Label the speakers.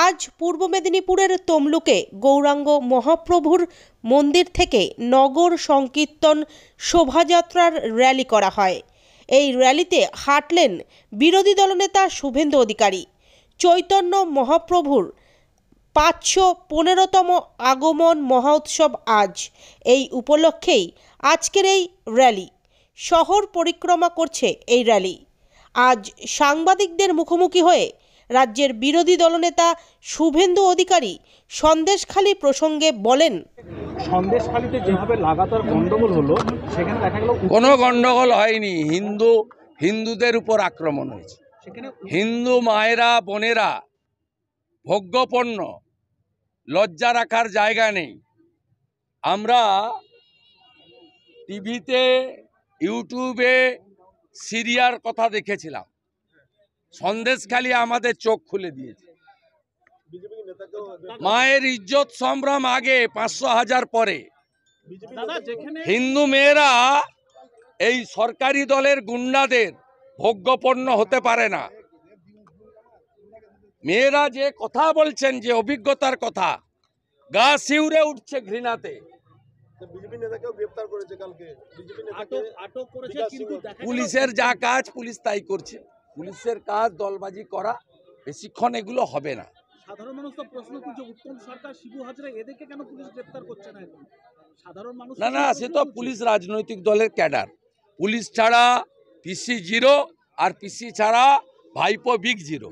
Speaker 1: আজ পূর্ব মেদিনীপুরের তমলুকে গৌরাঙ্গ মহাপ্রভুর মন্দির থেকে নগর সংকীর্তন শোভাযাত্রার র্যালি করা হয়। এই র্যালিতে হাঁটলেন বিরোধী দলনেতা শুভেন্দু অধিকারী। চৈতন্য মহাপ্রভুর 515তম আগমন মহোৎসব আজ। এই উপলক্ষেই আজকের এই র্যালি। শহর পরিক্রমা করছে এই র্যালি। আজ সাংবাদিকদের মুখোমুখি হয়ে রাজ্যের বিরোধী দলনেতা শুভেন্দু অধিকারী সন্দেশখালী প্রসঙ্গে বলেন,
Speaker 2: সন্দেশখালীতে যেভাবে লাগাতার গন্ডগোল হলো, সেখানে দেখা গেল
Speaker 3: কোনো গন্ডগোল হয়নি। হিন্দুদের উপর আক্রমণ হয়েছে। হিন্দু মায়েরা বোনেরা ভোগ্যপণ্য, লজ্জা রাখার জায়গা নেই। আমরা টিভিতে, ইউটিউবে সিরিয়ার কথা দেখেছিলাম। সন্দেশখালী আমাদের চোখ খুলে দিয়েছে। মায়ের ইজ্জত সম্ভ্রম আগে, 500,000 পরে। হিন্দু মেয়েরা এই সরকারি দলের গুন্ডাদের ভোগ্যপণ্য হতে পারে না। মেয়েরা যে কথা বলছেন, যে অভিজ্ঞতার কথা, গা শিউরে উঠছে ঘৃণাতে। পুলিশের যা কাজ পুলিশ তাই করছে। পুলিশের কাজ দলবাজি করা, বেশিক্ষণ এগুলো হবে না।
Speaker 2: সাধারণ মানুষ তো প্রশ্ন করছে, উত্তম সরকার, শিবু হাজরা, এদেরকে কেন পুলিশ গ্রেফতার করছে না এখন? সাধারণ মানুষ
Speaker 3: না, সে তো পুলিশ রাজনৈতিক দলের ক্যাডার। পুলিশ ছাড়া পিসি জিরো, আর পিসি ছাড়া ভাইপো বিগ জিরো।